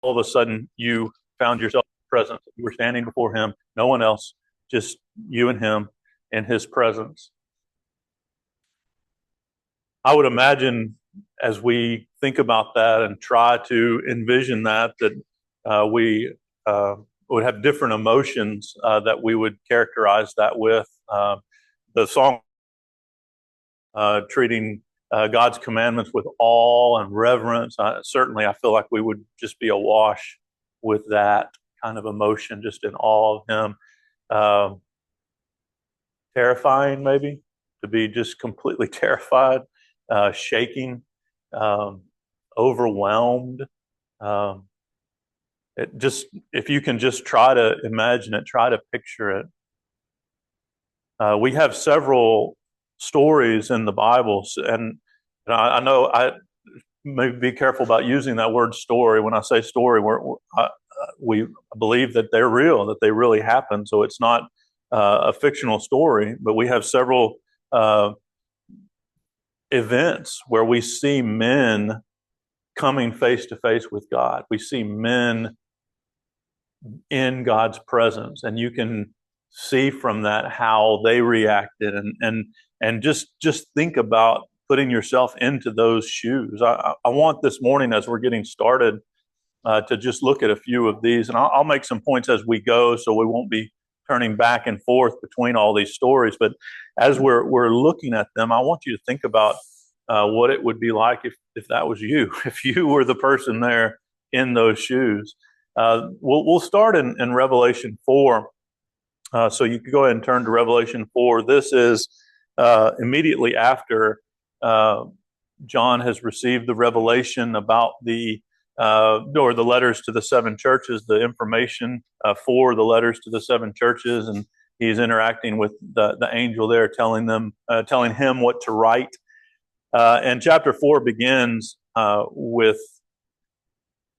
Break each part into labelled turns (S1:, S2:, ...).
S1: all of a sudden you found yourself in his presence. You were standing before him, no one else, just you and him in his presence. I would imagine as we think about that and try to envision that we would have different emotions that we would characterize that with. The song treating God's commandments with awe and reverence. Certainly, I feel like we would just be awash with that kind of emotion, just in awe of Him. Terrifying, maybe, to be just completely terrified, shaking, overwhelmed. Um, if you can just try to imagine it, try to picture it. We have several stories in the Bible, and I know I may be careful about using that word story. When I say story, we believe that they're real, that they really happen. So it's not a fictional story, but we have several events where we see men coming face to face with God. We see men in God's presence, and you can see from that how they reacted, and just think about putting yourself into those shoes. I want this morning, as we're getting started, to just look at a few of these, and I'll make some points as we go, so we won't be turning back and forth between all these stories. But as we're looking at them, I want you to think about what it would be like if that was you, if you were the person there in those shoes. We'll start in Revelation 4. So you could go ahead and turn to Revelation 4. This is immediately after John has received the revelation about or the letters to the seven churches, the information for the letters to the seven churches, and he's interacting with the angel there, telling him what to write. And chapter 4 begins with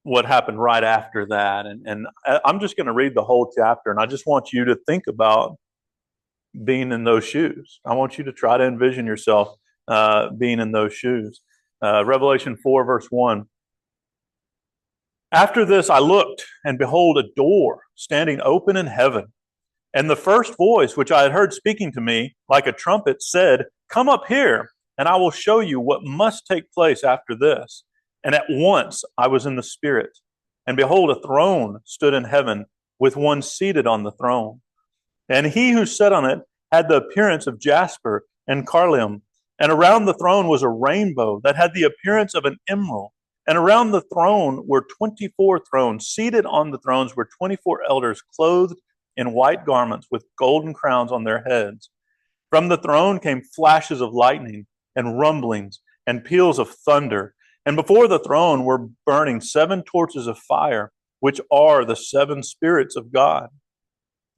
S1: what happened right after that. And I'm just going to read the whole chapter, and I just want you to think about being in those shoes. I want you to try to envision yourself being in those shoes. Revelation 4, verse 1. After this I looked, and behold, a door standing open in heaven. And the first voice which I had heard speaking to me like a trumpet said, "Come up here, and I will show you what must take place after this." And at once I was in the Spirit. And behold, a throne stood in heaven, with one seated on the throne. And he who sat on it had the appearance of jasper and carnelian. And around the throne was a rainbow that had the appearance of an emerald. And around the throne were 24 thrones. Seated on the thrones were 24 elders, clothed in white garments with golden crowns on their heads. From the throne came flashes of lightning and rumblings and peals of thunder. And before the throne were burning 7 torches of fire, which are the 7 spirits of God.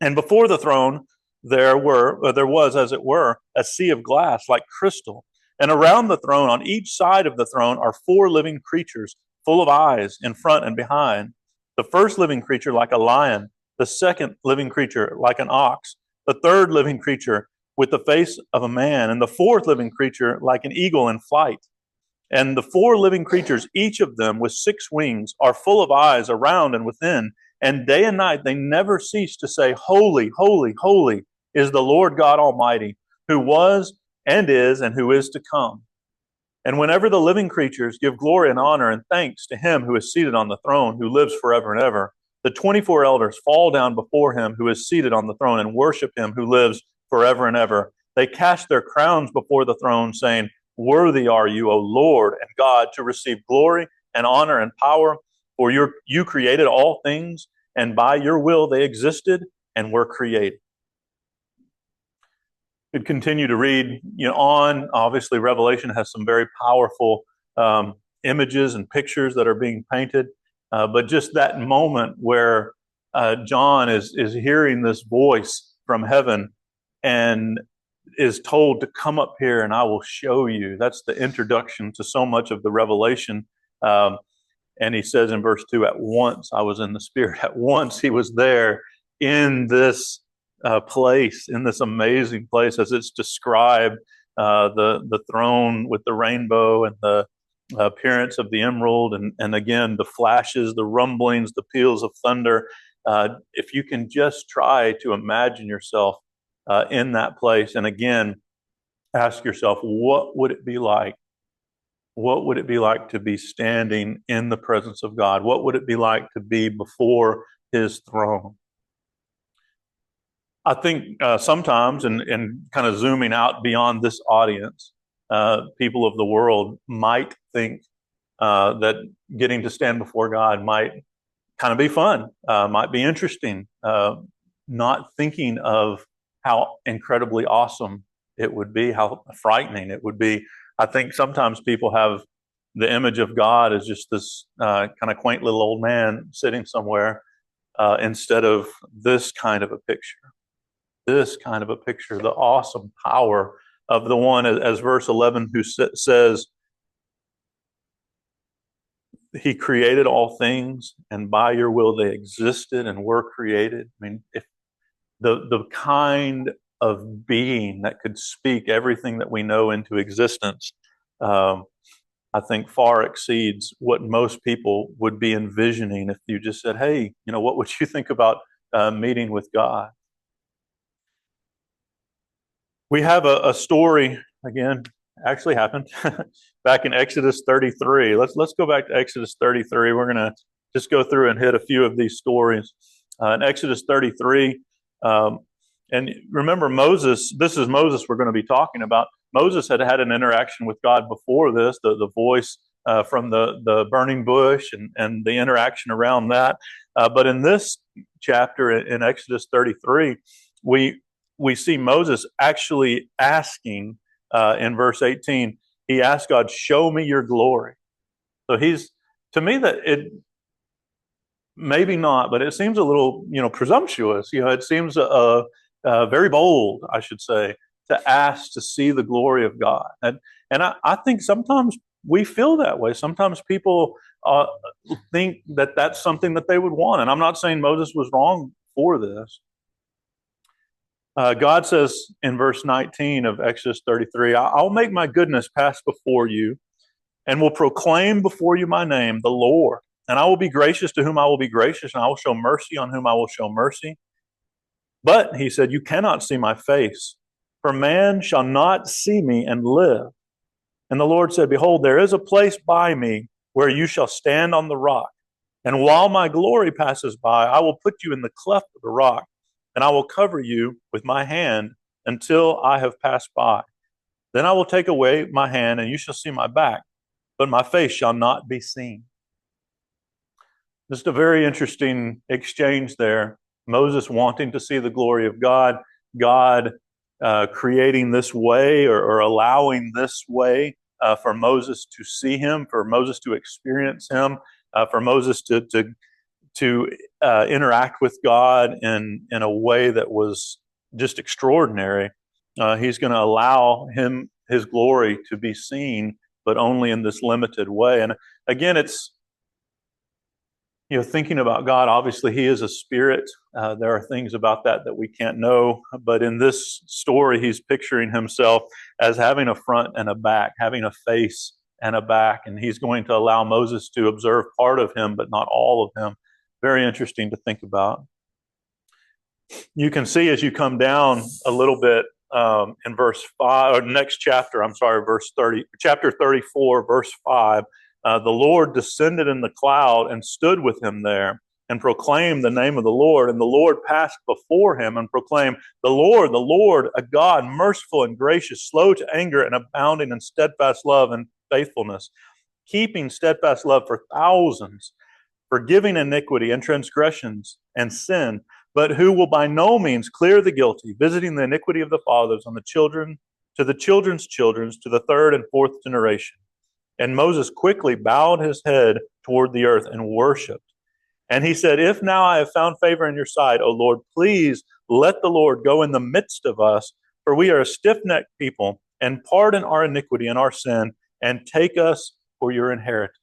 S1: And before the throne there was, as it were, a sea of glass like crystal. And around the throne, on each side of the throne, are 4 living creatures, full of eyes in front and behind. The first living creature like a lion, the second living creature like an ox, the third living creature with the face of a man, and the fourth living creature like an eagle in flight. And the 4 living creatures, each of them with 6 wings, are full of eyes around and within. And day and night they never cease to say, "Holy, holy, holy is the Lord God Almighty, who was and who is to come." And whenever the living creatures give glory and honor and thanks to him who is seated on the throne, who lives forever and ever, the 24 elders fall down before him who is seated on the throne and worship him who lives forever and ever. They cast their crowns before the throne, saying, "Worthy are you, O Lord and God, to receive glory and honor and power, for you created all things, and by your will they existed and were created." Could continue to read on. Obviously, Revelation has some very powerful images and pictures that are being painted, but just that moment where John is hearing this voice from heaven and is told to come up here and I will show you. That's the introduction to so much of the Revelation. And he says in verse 2, "At once I was in the Spirit." At once he was there in this place, in this amazing place as it's described, the throne with the rainbow and appearance of the emerald, and again, the flashes, the rumblings, the peals of thunder. If you can just try to imagine yourself in that place, and again, ask yourself, what would it be like? What would it be like to be standing in the presence of God? What would it be like to be before His throne? I think sometimes, and kind of zooming out beyond this audience, people of the world might think that getting to stand before God might kind of be fun, might be interesting, not thinking of how incredibly awesome it would be, how frightening it would be. I think sometimes people have the image of God as just this kind of quaint little old man sitting somewhere, instead of this kind of a picture. This kind of a picture, the awesome power of the one, as verse 11 who says, He created all things, and by your will they existed and were created. I mean, if the kind of being that could speak everything that we know into existence, I think far exceeds what most people would be envisioning if you just said, hey, what would you think about meeting with God? We have a story, again, actually happened back in Exodus 33. Let's go back to Exodus 33. We're going to just go through and hit a few of these stories. In Exodus 33, and remember Moses, this is Moses we're going to be talking about. Moses had had an interaction with God before this, the voice from the burning bush and the interaction around that. But in this chapter, in Exodus 33, we see Moses actually asking, in verse 18, he asked God, show me your glory. So to me, that it, maybe not, but it seems a little, presumptuous. It seems very bold, I should say, to ask to see the glory of God. And I think sometimes we feel that way. Sometimes people think that that's something that they would want. And I'm not saying Moses was wrong for this. God says in verse 19 of Exodus 33, I'll make my goodness pass before you and will proclaim before you my name, the Lord. And I will be gracious to whom I will be gracious, and I will show mercy on whom I will show mercy. But, he said, you cannot see my face, for man shall not see me and live. And the Lord said, behold, there is a place by me where you shall stand on the rock. And while my glory passes by, I will put you in the cleft of the rock, and I will cover you with my hand until I have passed by. Then I will take away my hand, and you shall see my back, but my face shall not be seen. Just a very interesting exchange there. Moses wanting to see the glory of God, God creating this way or allowing this way for Moses to see him, for Moses to experience him, for Moses to interact with God in a way that was just extraordinary. He's going to allow his glory to be seen, but only in this limited way. And again, it's, thinking about God, obviously He is a spirit. There are things about that we can't know. But in this story, He's picturing Himself as having a front and a back, having a face and a back. And He's going to allow Moses to observe part of Him, but not all of Him. Very interesting to think about. You can see as you come down a little bit in verse 5, or next chapter, verse 30, chapter 34, verse 5, the Lord descended in the cloud and stood with him there and proclaimed the name of the Lord. And the Lord passed before him and proclaimed, the Lord, a God merciful and gracious, slow to anger and abounding in steadfast love and faithfulness, keeping steadfast love for thousands, forgiving iniquity and transgressions and sin, but who will by no means clear the guilty, visiting the iniquity of the fathers on the children, to the children's children, to the third and fourth generation. And Moses quickly bowed his head toward the earth and worshipped. And he said, if now I have found favor in your sight, O Lord, please let the Lord go in the midst of us, for we are a stiff-necked people, and pardon our iniquity and our sin, and take us for your inheritance.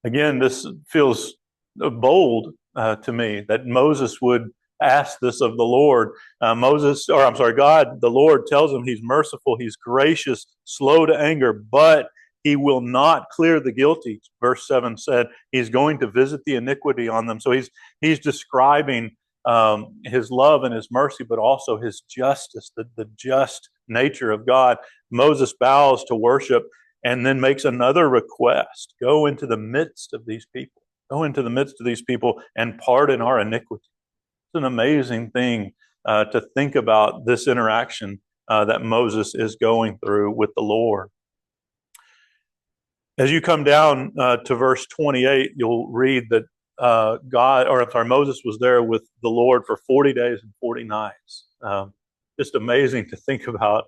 S1: Again, this feels bold to me that Moses would ask this of the Lord. God, the Lord tells him he's merciful, he's gracious, slow to anger, but he will not clear the guilty. Verse 7 said he's going to visit the iniquity on them. So he's describing his love and his mercy, but also his justice, the just nature of God. Moses bows to worship and then makes another request. Go into the midst of these people. Go into the midst of these people and pardon our iniquity. It's an amazing thing to think about this interaction that Moses is going through with the Lord. As you come down to verse 28, you'll read that Moses was there with the Lord for 40 days and 40 nights. Just amazing to think about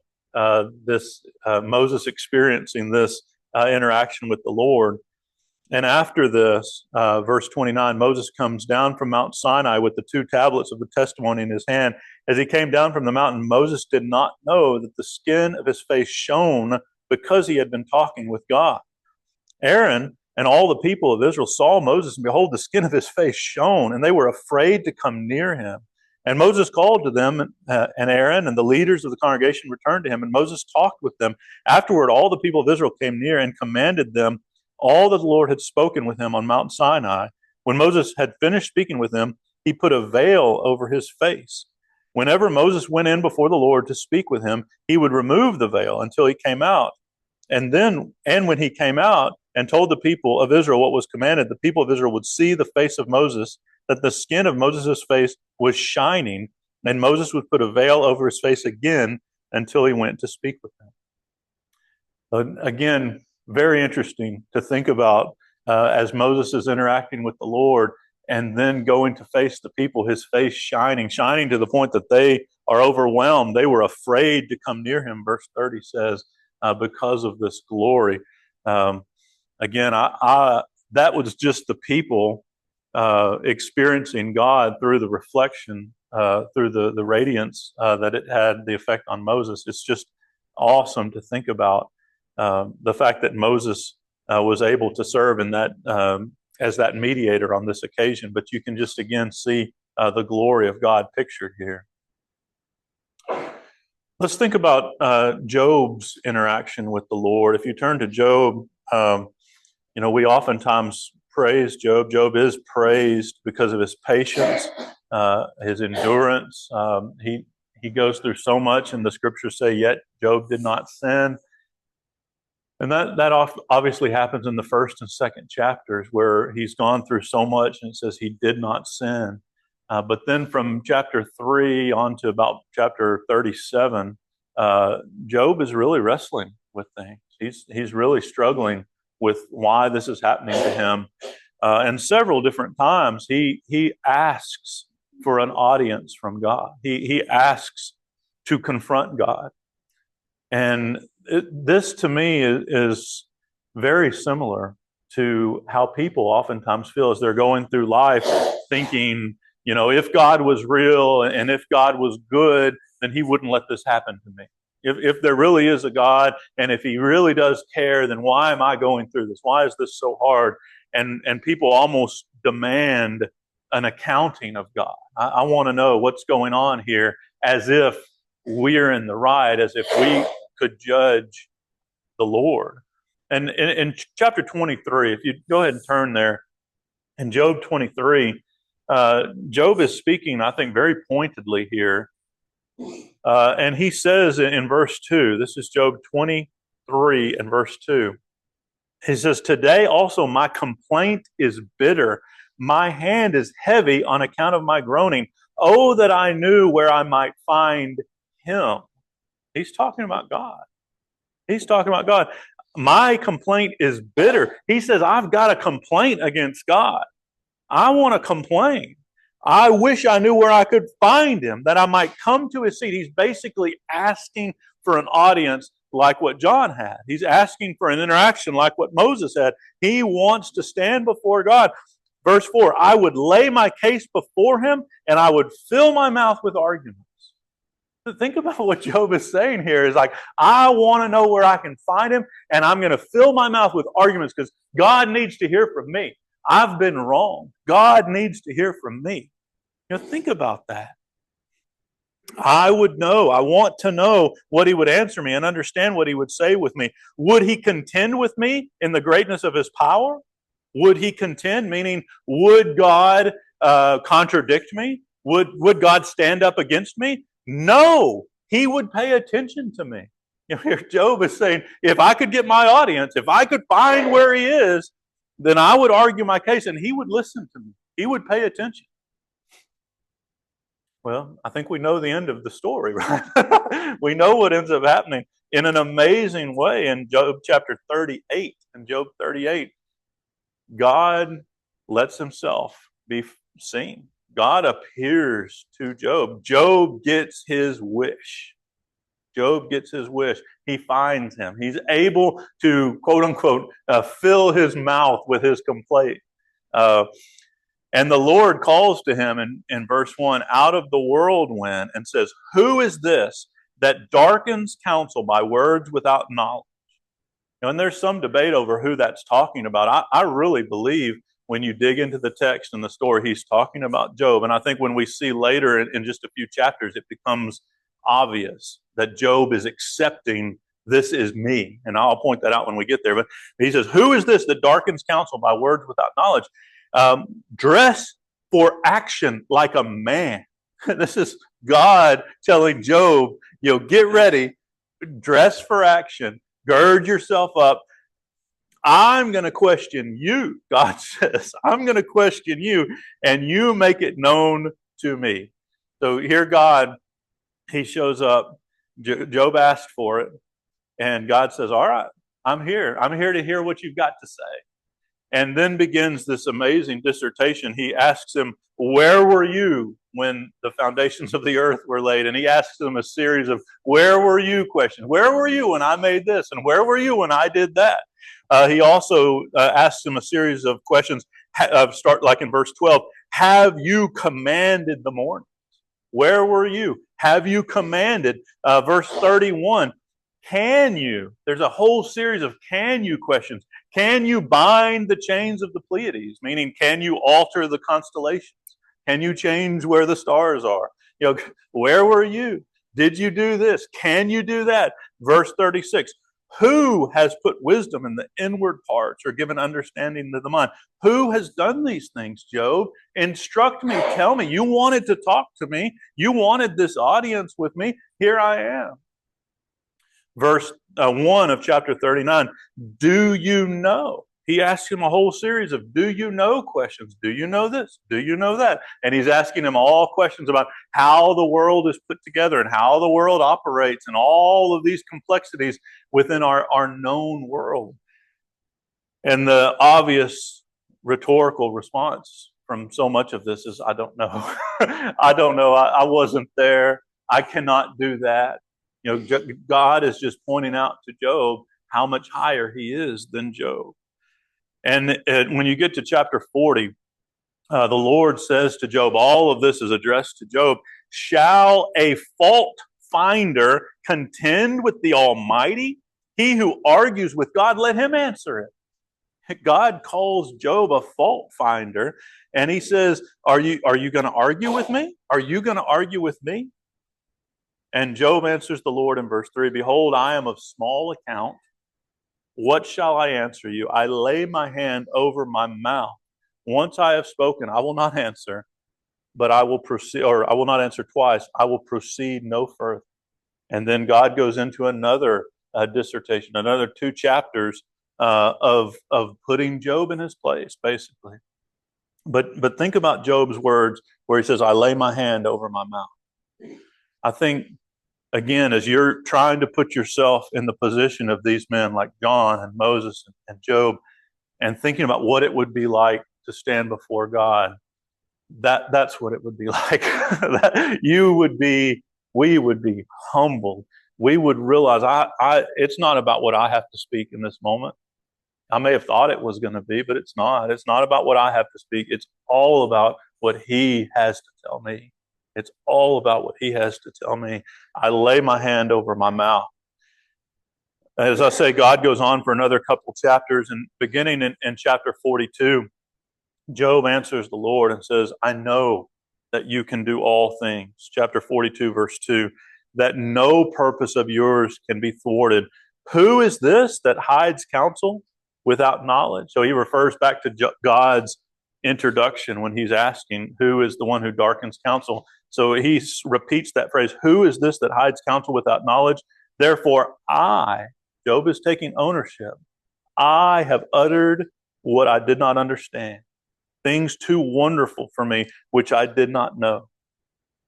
S1: this Moses experiencing this interaction with the Lord. And after this, verse 29, Moses comes down from Mount Sinai with the 2 tablets of the testimony in his hand. As he came down from the mountain, Moses did not know that the skin of his face shone because he had been talking with God. Aaron and all the people of Israel saw Moses, and behold, the skin of his face shone, and they were afraid to come near him. And Moses called to them, and Aaron and the leaders of the congregation returned to him, and Moses talked with them. Afterward, all the people of Israel came near and commanded them all that the Lord had spoken with him on Mount Sinai. When Moses had finished speaking with them, he put a veil over his face. Whenever Moses went in before the Lord to speak with him, he would remove the veil until he came out. And when he came out and told the people of Israel what was commanded, the people of Israel would see the face of Moses, that the skin of Moses' face was shining, and Moses would put a veil over his face again until he went to speak with them. Again, very interesting to think about as Moses is interacting with the Lord and then going to face the people, his face shining to the point that they are overwhelmed. They were afraid to come near him, verse 30 says, because of this glory. Again, that was just the people experiencing God through the reflection, through the radiance that it had the effect on Moses. It's just awesome to think about the fact that Moses was able to serve in that as that mediator on this occasion. But you can just again see the glory of God pictured here. Let's think about Job's interaction with the Lord. If you turn to Job, we oftentimes praise Job. Job is praised because of his patience, his endurance. He goes through so much, and the scriptures say, yet Job did not sin. And that obviously happens in the first and second chapters where he's gone through so much, and it says he did not sin. But then from chapter 3 on to about chapter 37, Job is really wrestling with things. He's really struggling with why this is happening to him. And several different times he asks for an audience from God. He asks to confront God. And this to me is very similar to how people oftentimes feel as they're going through life thinking, if God was real and if God was good, then he wouldn't let this happen to me. If there really is a God and if he really does care, then why am I going through this? Why is this so hard? And people almost demand an accounting of God. I want to know what's going on here, as if we're in the right, as if we could judge the Lord. And in chapter 23, if you go ahead and turn there, in Job 23, Job is speaking, I think, very pointedly here. And he says in verse 2, this is Job 23 and verse 2. He says, today also my complaint is bitter. My hand is heavy on account of my groaning. Oh, that I knew where I might find him. He's talking about God. He's talking about God. My complaint is bitter. He says, I've got a complaint against God. I want to complain. I wish I knew where I could find him, that I might come to his seat. He's basically asking for an audience like what John had. He's asking for an interaction like what Moses had. He wants to stand before God. Verse 4, I would lay my case before him and I would fill my mouth with arguments. Think about what Job is saying here. Is like, I want to know where I can find him and I'm going to fill my mouth with arguments because God needs to hear from me. I've been wrong. God needs to hear from me. Think about that. I would know. I want to know what he would answer me and understand what he would say with me. Would he contend with me in the greatness of his power? Would he contend, meaning, would God contradict me? Would God stand up against me? No, he would pay attention to me. You know, here Job is saying, if I could get my audience, if I could find where he is, then I would argue my case and he would listen to me. He would pay attention. Well, I think we know the end of the story, right? We know what ends up happening in an amazing way in Job chapter 38. In Job 38, God lets himself be seen. God appears to Job. Job gets his wish. Job gets his wish. He finds him. He's able to, quote unquote, fill his mouth with his complaint. And the Lord calls to him in verse 1 out of the whirlwind and says, who is this that darkens counsel by words without knowledge? And there's some debate over who that's talking about. I really believe when you dig into the text and the story, he's talking about Job. And I think when we see later in just a few chapters, it becomes obvious that Job is accepting this is me. And I'll point that out when we get there. But he says, who is this that darkens counsel by words without knowledge? Dress for action like a man. This is God telling Job, get ready, dress for action, gird yourself up. I'm going to question you, God says. I'm going to question you, and you make it known to me. So here God, he shows up. Job asked for it, and God says, all right, I'm here. I'm here to hear what you've got to say. And then begins this amazing dissertation. He asks him, where were you when the foundations of the earth were laid? And he asks him a series of where were you questions. Where were you when I made this? And where were you when I did that? He also asks him a series of questions, start like in verse 12. Have you commanded the morning? Where were you? Have you commanded? Verse 31. Can you? There's a whole series of can you questions. Can you bind the chains of the Pleiades? Meaning, can you alter the constellations? Can you change where the stars are? Where were you? Did you do this? Can you do that? Verse 36. Who has put wisdom in the inward parts or given understanding to the mind? Who has done these things, Job? Instruct me, tell me. You wanted to talk to me. You wanted this audience with me. Here I am. Verse 1 of chapter 39, do you know? He asks him a whole series of do you know questions. Do you know this? Do you know that? And he's asking him all questions about how the world is put together and how the world operates and all of these complexities within our known world. And the obvious rhetorical response from so much of this is, I don't know. I don't know. I wasn't there. I cannot do that. God is just pointing out to Job how much higher he is than Job. And when you get to chapter 40, the Lord says to Job, all of this is addressed to Job, shall a fault finder contend with the Almighty? He who argues with God, let him answer it. God calls Job a fault finder, and he says, are you going to argue with me? Are you going to argue with me? And Job answers the Lord in verse 3, behold, I am of small account. What shall I answer you? I lay my hand over my mouth. Once I have spoken, I will not answer, but I will proceed, or I will not answer twice. I will proceed no further. And then God goes into another dissertation, another 2 chapters of putting Job in his place, basically. But think about Job's words where he says, I lay my hand over my mouth. I think, again, as you're trying to put yourself in the position of these men like John and Moses and Job, and thinking about what it would be like to stand before God, that's what it would be like. We would be humbled. We would realize it's not about what I have to speak in this moment. I may have thought it was going to be, but it's not. It's not about what I have to speak. It's all about what he has to tell me. It's all about what he has to tell me. I lay my hand over my mouth. As I say, God goes on for another couple chapters, and beginning in chapter 42, Job answers the Lord and says, I know that you can do all things. Chapter 42, verse 2, that no purpose of yours can be thwarted. Who is this that hides counsel without knowledge? So he refers back to God's introduction when he's asking, who is the one who darkens counsel? So he repeats that phrase, who is this that hides counsel without knowledge? Therefore, Job is taking ownership. I have uttered what I did not understand, things too wonderful for me, which I did not know.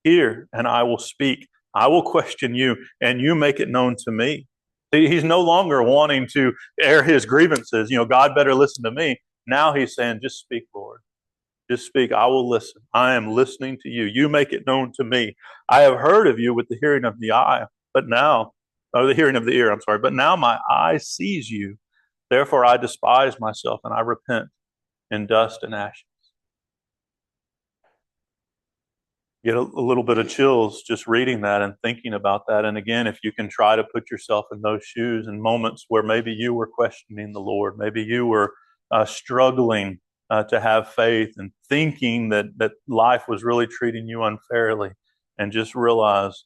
S1: Hear, and I will speak. I will question you, and you make it known to me. He's no longer wanting to air his grievances. God better listen to me. Now he's saying, just speak, Lord. Just speak. I will listen. I am listening to you. You make it known to me. I have heard of you with the hearing of the eye, or the hearing of the ear, I'm sorry. But now my eye sees you. Therefore I despise myself, and I repent in dust and ashes. Get a little bit of chills just reading that and thinking about that. And again, if you can try to put yourself in those shoes in moments where maybe you were questioning the Lord, maybe you were struggling to have faith and thinking that life was really treating you unfairly, and just realize,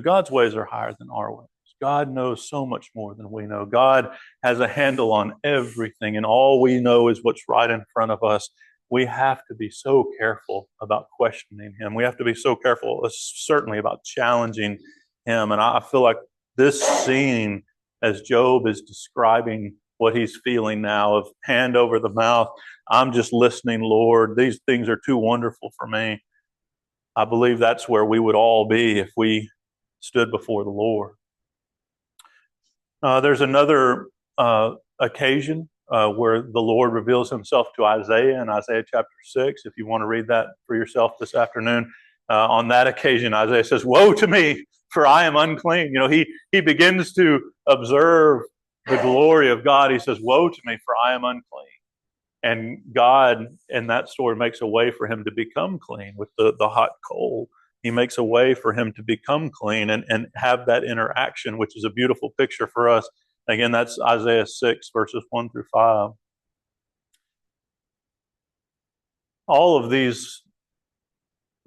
S1: God's ways are higher than our ways. God knows so much more than we know. God has a handle on everything, and all we know is what's right in front of us. We have to be so careful about questioning him. We have to be so careful, certainly, about challenging him. And I feel like this scene, as Job is describing what he's feeling now, of hand over the mouth, I'm just listening, Lord. These things are too wonderful for me. I believe that's where we would all be if we stood before the Lord. There's another occasion where the Lord reveals himself to Isaiah in Isaiah chapter 6. If you want to read that for yourself this afternoon. On that occasion, Isaiah says, woe to me, for I am unclean. He begins to observe the glory of God. He says, woe to me, for I am unclean. And God, in that story, makes a way for him to become clean with the hot coal. He makes a way for him to become clean and have that interaction, which is a beautiful picture for us. Again, that's Isaiah 6, verses 1 through 5. All of these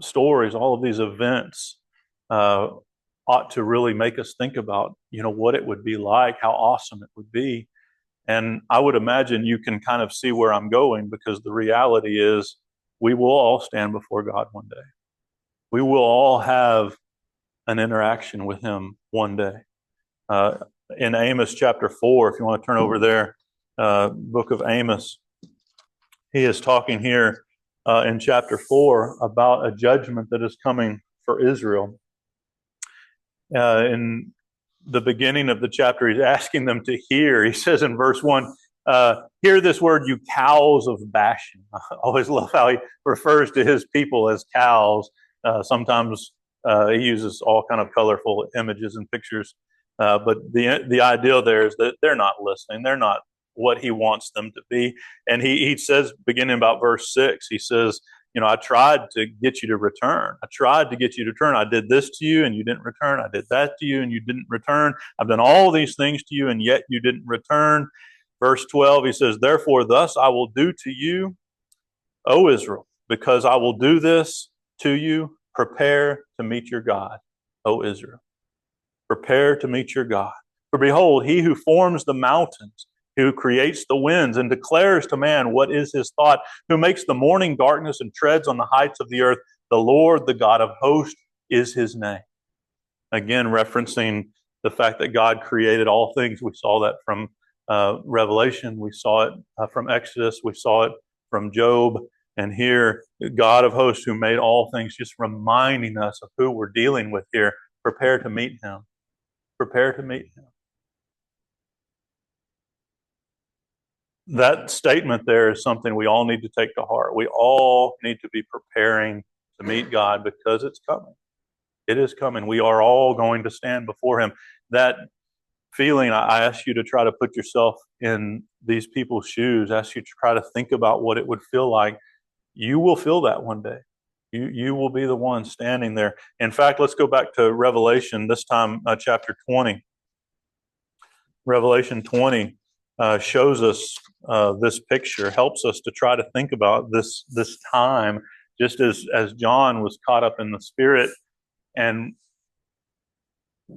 S1: stories, all of these events ought to really make us think about, what it would be like, how awesome it would be. And I would imagine you can kind of see where I'm going, because the reality is we will all stand before God one day. We will all have an interaction with him one day. In Amos chapter 4, if you want to turn over there, book of Amos, he is talking here in chapter 4 about a judgment that is coming for Israel. In the beginning of the chapter, he's asking them to hear. He says in verse 1, hear this word, you cows of Bashan. I always love how he refers to his people as cows. Sometimes he uses all kind of colorful images and pictures. But the idea there is that they're not listening. They're not what he wants them to be. And he says, beginning about verse 6, he says, I tried to get you to return. I tried to get you to return. I did this to you and you didn't return. I did that to you and you didn't return. I've done all these things to you and yet you didn't return. Verse 12, he says, therefore, thus I will do to you, O Israel, because I will do this to you. Prepare to meet your God, O Israel. Prepare to meet your God. For behold, he who forms the mountains, who creates the winds and declares to man what is his thought, who makes the morning darkness and treads on the heights of the earth, the Lord, the God of hosts, is his name. Again, referencing the fact that God created all things. We saw that from Revelation. We saw it from Exodus. We saw it from Job. And here, God of hosts, who made all things, just reminding us of who we're dealing with here. Prepare to meet him. Prepare to meet him. That statement there is something we all need to take to heart. We all need to be preparing to meet God, because it's coming. It is coming. We are all going to stand before him. That feeling, I ask you to try to put yourself in these people's shoes. I ask you to try to think about what it would feel like. You will feel that one day. You will be the one standing there. In fact, let's go back to Revelation, this time chapter 20. Revelation 20 shows us this picture, helps us to try to think about this time just as John was caught up in the Spirit and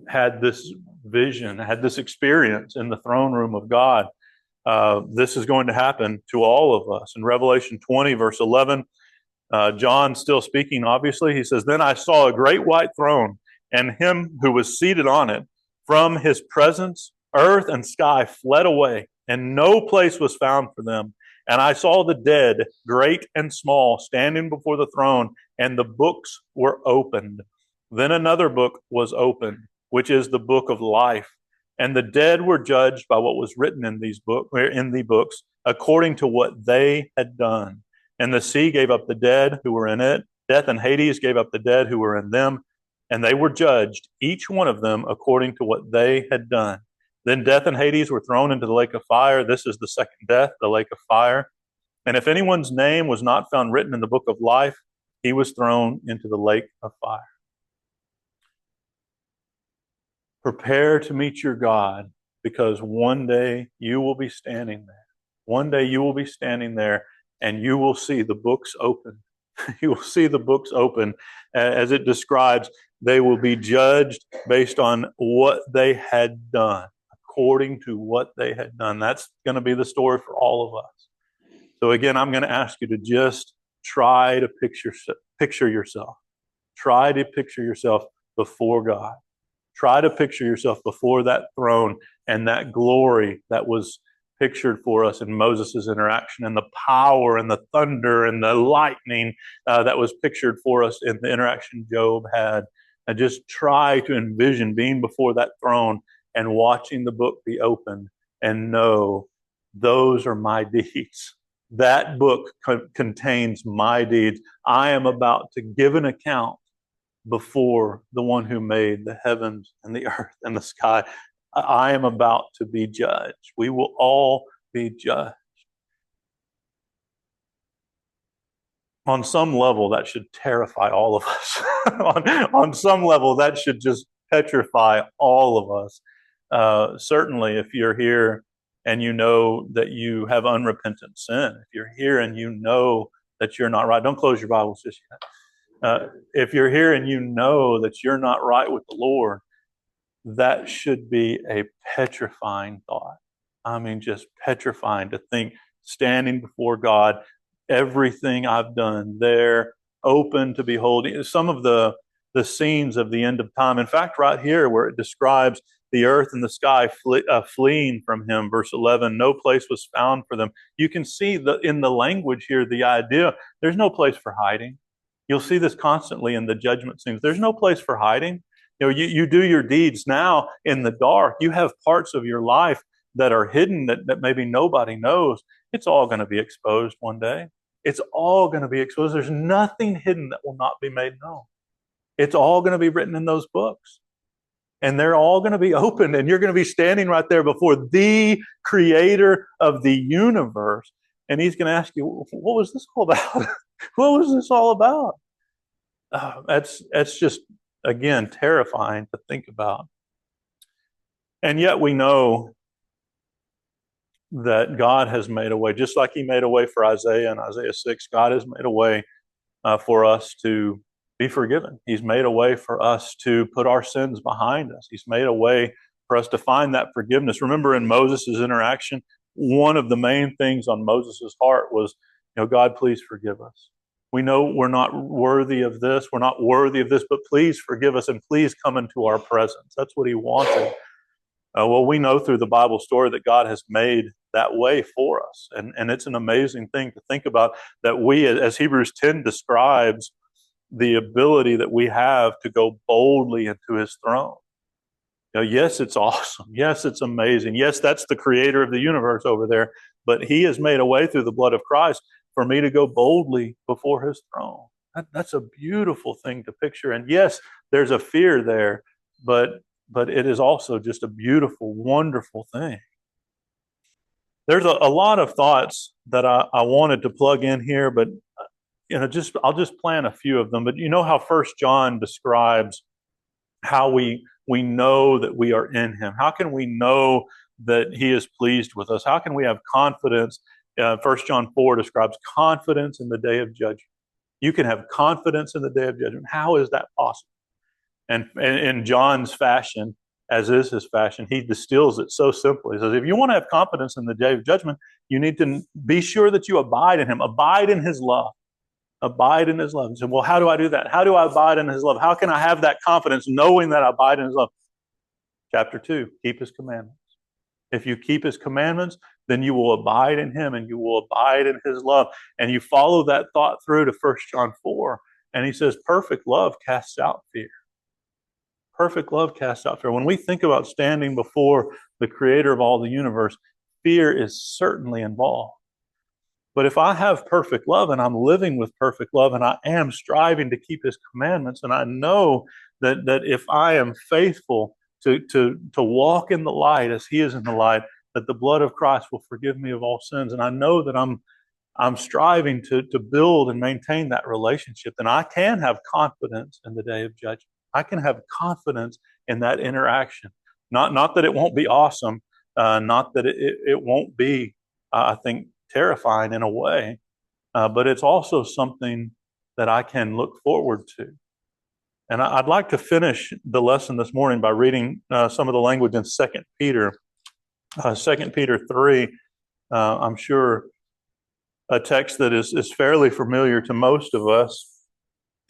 S1: had this vision, had this experience in the throne room of God. This is going to happen to all of us. In Revelation 20, verse 11, John still speaking, obviously, he says, "Then I saw a great white throne, and him who was seated on it. From his presence, earth and sky fled away, and no place was found for them. And I saw the dead, great and small, standing before the throne, and the books were opened. Then another book was opened, which is the book of life. And the dead were judged by what was written in the books, according to what they had done. And the sea gave up the dead who were in it. Death and Hades gave up the dead who were in them. And they were judged, each one of them, according to what they had done. Then death and Hades were thrown into the lake of fire. This is the second death, the lake of fire. And if anyone's name was not found written in the book of life, he was thrown into the lake of fire." Prepare to meet your God, because one day you will be standing there. One day you will be standing there, and you will see the books open. You will see the books open. As it describes, they will be judged based on what they had done, according to what they had done. That's going to be the story for all of us. So again, I'm going to ask you to just try to picture yourself. Try to picture yourself before God. Try to picture yourself before that throne and that glory that was pictured for us in Moses' interaction, and the power and the thunder and the lightning that was pictured for us in the interaction Job had. And just try to envision being before that throne and watching the book be opened and know those are my deeds. That book contains my deeds. I am about to give an account before the one who made the heavens and the earth and the sky. I am about to be judged. We will all be judged. On some level, that should terrify all of us. on some level, that should just petrify all of us. Certainly, if you're here and you know that you have unrepentant sin, if you're here and you know that you're not right, don't close your Bibles just yet. If you're here and you know that you're not right with the Lord, that should be a petrifying thought. I mean, just petrifying to think, standing before God, everything I've done there, open to beholding. Some of the scenes of the end of time. In fact, right here where it describes the earth and the sky fleeing from him, verse 11, no place was found for them. You can see in the language here, the idea, there's no place for hiding. You'll see this constantly in the judgment scenes. There's no place for hiding. You know, you do your deeds now in the dark. You have parts of your life that are hidden that maybe nobody knows. It's all going to be exposed one day. It's all going to be exposed. There's nothing hidden that will not be made known. It's all going to be written in those books. And they're all going to be opened, and you're going to be standing right there before the creator of the universe. And he's going to ask you, what was this all about? What was this all about? That's just, again, terrifying to think about. And yet we know that God has made a way, just like he made a way for Isaiah in Isaiah 6. God has made a way for us to be forgiven. He's made a way for us to put our sins behind us. He's made a way for us to find that forgiveness. Remember in Moses' interaction, one of the main things on Moses' heart was, God, please forgive us. We know we're not worthy of this. We're not worthy of this, but please forgive us and please come into our presence. That's what he wanted. Well, we know through the Bible story that God has made that way for us. And it's an amazing thing to think about, that we, as Hebrews 10 describes, the ability that we have to go boldly into his throne. Yes, it's awesome. Yes, it's amazing. Yes, that's the creator of the universe over there. But he has made a way through the blood of Christ for me to go boldly before his throne. That's a beautiful thing to picture. And yes, there's a fear there, but it is also just a beautiful, wonderful thing. There's a lot of thoughts that I wanted to plug in here, but I'll just plan a few of them. But you know how 1 John describes how we know that we are in him? How can we know that he is pleased with us? How can we have confidence? 1 John 4 describes confidence in the day of judgment. You can have confidence in the day of judgment. How is that possible? And in John's fashion, as is his fashion, he distills it so simply. He says, if you want to have confidence in the day of judgment, you need to be sure that you abide in him, abide in his love. Abide in his love. And say, well, how do I do that? How do I abide in his love? How can I have that confidence knowing that I abide in his love? Chapter 2, keep his commandments. If you keep his commandments, then you will abide in him and you will abide in his love. And you follow that thought through to 1 John 4. And he says, perfect love casts out fear. Perfect love casts out fear. When we think about standing before the creator of all the universe, fear is certainly involved. But if I have perfect love and I'm living with perfect love and I am striving to keep his commandments, and I know that if I am faithful to walk in the light as he is in the light, that the blood of Christ will forgive me of all sins. And I know that I'm striving to build and maintain that relationship, then I can have confidence in the day of judgment. I can have confidence in that interaction. Not that it won't be awesome, not that it won't be, I think, terrifying in a way, but it's also something that I can look forward to. And I'd like to finish the lesson this morning by reading some of the language in 2 Peter. 2 Peter 3, I'm sure a text that is fairly familiar to most of us.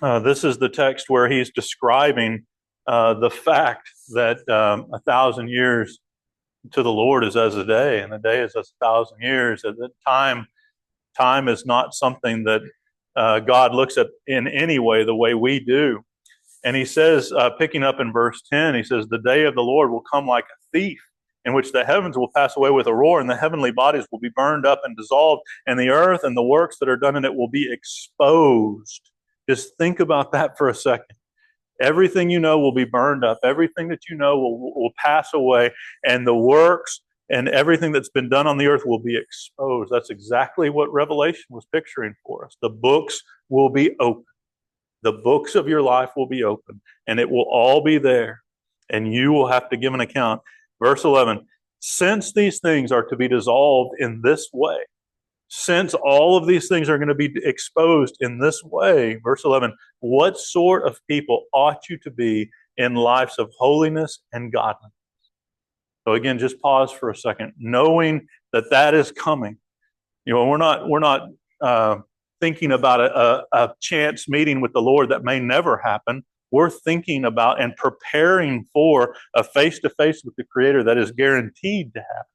S1: This is the text where he's describing the fact that 1,000 years to the Lord is as a day, and a day is as 1,000 years. At that time is not something that God looks at in any way the way we do. And he says, picking up in verse 10, he says, the day of the Lord will come like a thief, in which the heavens will pass away with a roar, and the heavenly bodies will be burned up and dissolved, and the earth and the works that are done in it will be exposed. Just think about that for a second. Everything you know will be burned up. Everything that you know will pass away, and the works and everything that's been done on the earth will be exposed. That's exactly what Revelation was picturing for us. The books will be open. The books of your life will be open, and it will all be there, and you will have to give an account. Verse 11, since these things are to be dissolved in this way, since all of these things are going to be exposed in this way, verse 11, what sort of people ought you to be in lives of holiness and godliness? So again, just pause for a second, knowing that that is coming. You know, we're not thinking about a chance meeting with the Lord that may never happen. We're thinking about and preparing for a face-to-face with the Creator that is guaranteed to happen.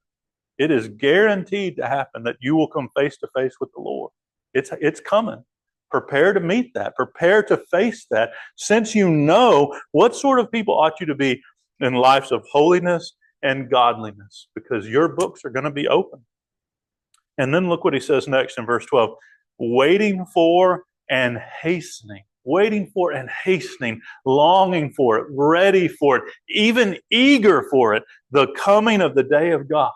S1: It is guaranteed to happen that you will come face-to-face with the Lord. It's coming. Prepare to meet that. Prepare to face that, since you know what sort of people ought you to be in lives of holiness and godliness, because your books are going to be open. And then look what he says next in verse 12. Waiting for and hastening. Waiting for and hastening, longing for it, ready for it, even eager for it, the coming of the day of God.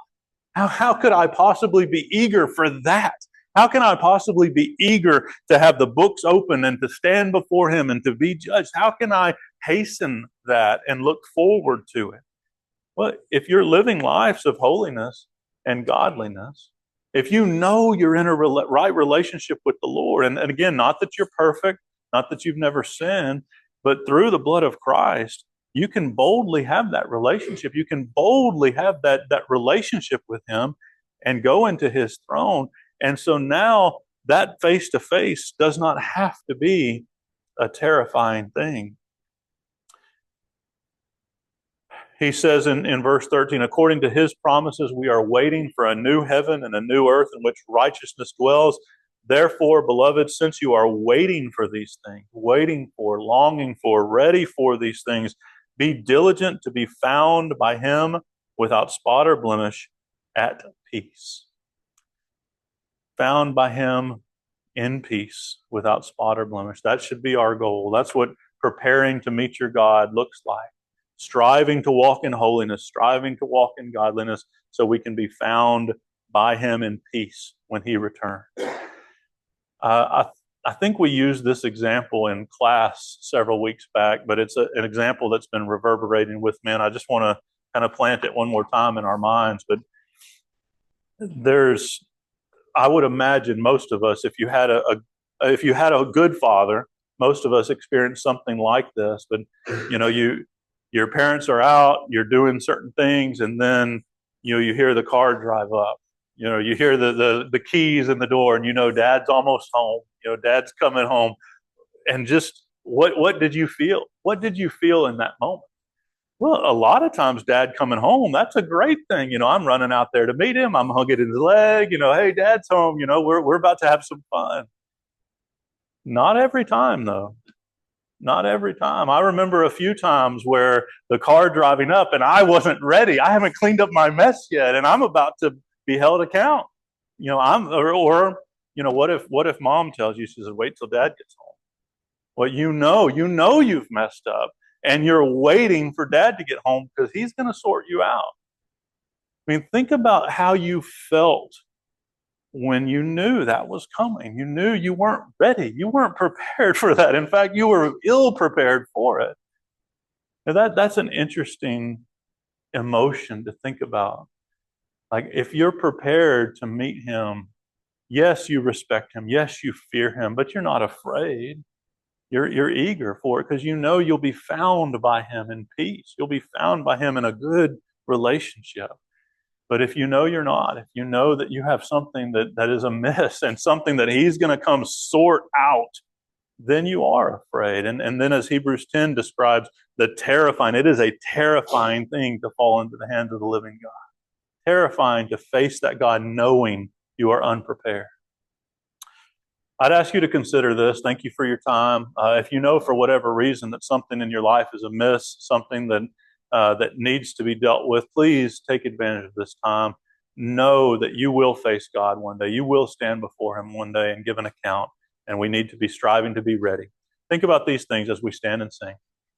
S1: How could I possibly be eager for that? How can I possibly be eager to have the books open and to stand before him and to be judged? How can I hasten that and look forward to it? Well, if you're living lives of holiness and godliness, if you know you're in a right relationship with the Lord, and again, not that you're perfect, not that you've never sinned, but through the blood of Christ, you can boldly have that relationship. You can boldly have that relationship with him and go into his throne. And so now that face-to-face does not have to be a terrifying thing. He says in verse 13, according to his promises, we are waiting for a new heaven and a new earth in which righteousness dwells. Therefore, beloved, since you are waiting for these things, waiting for, longing for, ready for these things, be diligent to be found by him without spot or blemish at peace. Found by him in peace without spot or blemish. That should be our goal. That's what preparing to meet your God looks like. Striving to walk in holiness, striving to walk in godliness, so we can be found by him in peace when he returns. I think we used this example in class several weeks back, but it's an example that's been reverberating with me, and I just want to kind of plant it one more time in our minds. But I would imagine most of us, if you had if you had a good father, most of us experience something like this. But your parents are out, you're doing certain things, and then you hear the car drive up. You hear the keys in the door, and dad's almost home. Dad's coming home, and just what did you feel? What did you feel in that moment? Well, a lot of times, dad coming home, that's a great thing. I'm running out there to meet him. I'm hugging his leg. Hey, dad's home. We're about to have some fun. Not every time, though. Not every time. I remember a few times where the car driving up and I wasn't ready. I haven't cleaned up my mess yet, and I'm about to be held account. What if mom tells you, she says, wait till dad gets home. Well, you've messed up, and you're waiting for dad to get home because he's going to sort you out. I mean, think about how you felt when you knew that was coming. You knew you weren't ready. You weren't prepared for that. In fact, you were ill prepared for it. Now that's an interesting emotion to think about. Like, if you're prepared to meet him, yes, you respect him. Yes, you fear him, but you're not afraid. You're eager for it because you'll be found by him in peace. You'll be found by him in a good relationship. But if you're not, if you know that you have something that is amiss and something that he's going to come sort out, then you are afraid. And then, as Hebrews 10 describes, it is a terrifying thing to fall into the hands of the living God. Terrifying to face that God knowing you are unprepared. I'd ask you to consider this. Thank you for your time. If you know for whatever reason that something in your life is amiss, something that needs to be dealt with, please take advantage of this time. Know that you will face God one day. You will stand before him one day and give an account, and we need to be striving to be ready. Think about these things as we stand and sing.